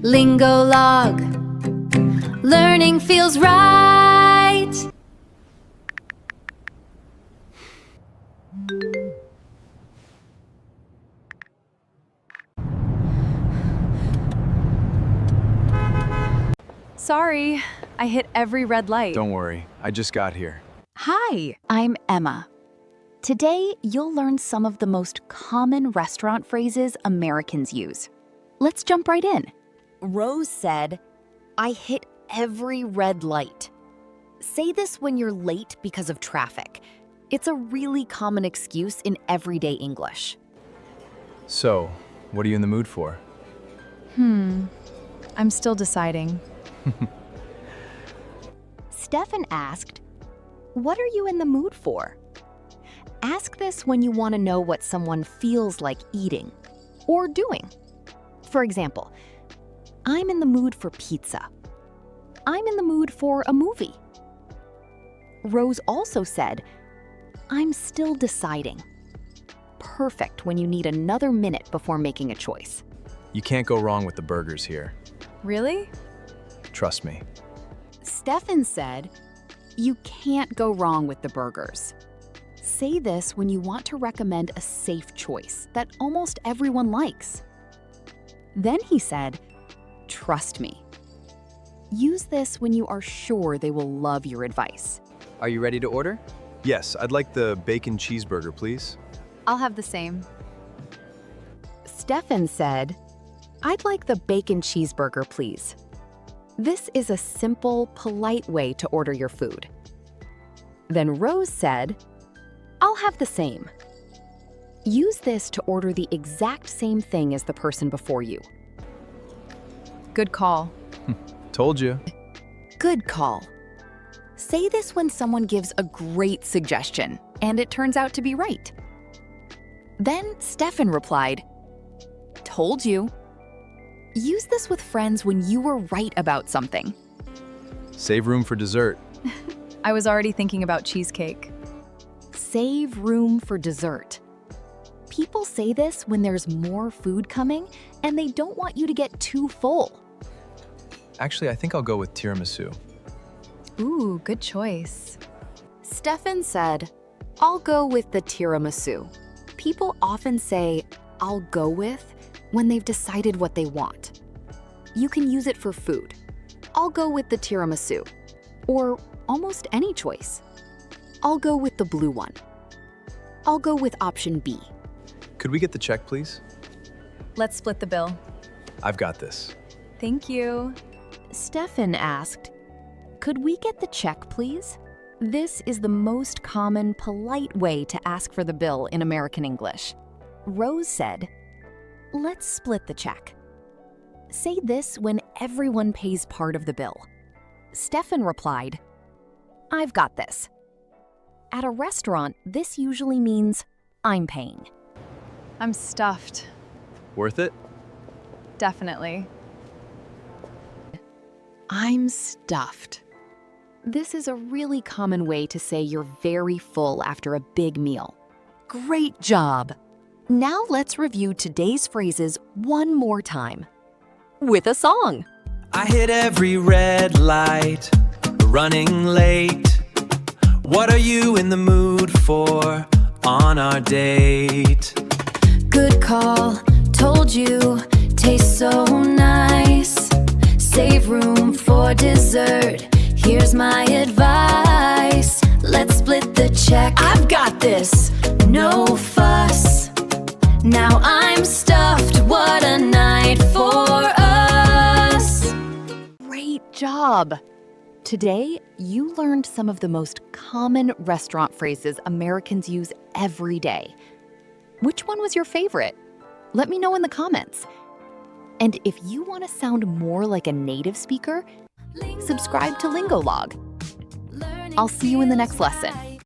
Lingo log. Learning feels right. Sorry, I hit every red light. Don't worry, I just got here. Hi, I'm Emma. Today, you'll learn some of the most common restaurant phrases Americans use. Let's jump right in. Rose said, "I hit every red light." Say this when you're late because of traffic. It's a really common excuse in everyday English. So, what are you in the mood for? I'm still deciding. Stefan asked, "What are you in the mood for?" Ask this when you want to know what someone feels like eating or doing. For example, I'm in the mood for pizza. I'm in the mood for a movie. Rose also said, "I'm still deciding." Perfect when you need another minute before making a choice. You can't go wrong with the burgers here. Really? Trust me. Stefan said, "You can't go wrong with the burgers." Say this when you want to recommend a safe choice that almost everyone likes. Then he said, "Trust me." Use this when you are sure they will love your advice. Are you ready to order? Yes, I'd like the bacon cheeseburger, please. I'll have the same. Stefan said, "I'd like the bacon cheeseburger, please." This is a simple, polite way to order your food. Then Rose said, "I'll have the same." Use this to order the exact same thing as the person before you. Good call. Told you. Good call. Say this when someone gives a great suggestion and it turns out to be right. Then Stefan replied, "Told you." Use this with friends when you were right about something. Save room for dessert. I was already thinking about cheesecake. Save room for dessert. People say this when there's more food coming and they don't want you to get too full. Actually, I think I'll go with tiramisu. Ooh, good choice. Stefan said, "I'll go with the tiramisu." People often say, "I'll go with," when they've decided what they want. You can use it for food. I'll go with the tiramisu. Or almost any choice. I'll go with the blue one. I'll go with option B. Could we get the check, please? Let's split the bill. I've got this. Thank you. Stefan asked, "Could we get the check, please?" This is the most common, polite way to ask for the bill in American English. Rose said, "Let's split the check." Say this when everyone pays part of the bill. Stefan replied, "I've got this." At a restaurant, this usually means I'm paying. I'm stuffed. Worth it? Definitely. I'm stuffed. This is a really common way to say you're very full after a big meal. Great job! Now let's review today's phrases one more time. With a song. I hit every red light, running late. What are you in the mood for on our date? Good call. Told you. Tastes so nice. Save room for dessert. Here's my advice. Let's split the check. I've got this. No fuss. Now I'm stuffed. What a night for us. Great job! Today, you learned some of the most common restaurant phrases Americans use every day. Which one was your favorite? Let me know in the comments. And if you want to sound more like a native speaker, subscribe to Lingo Log. I'll see you in the next lesson.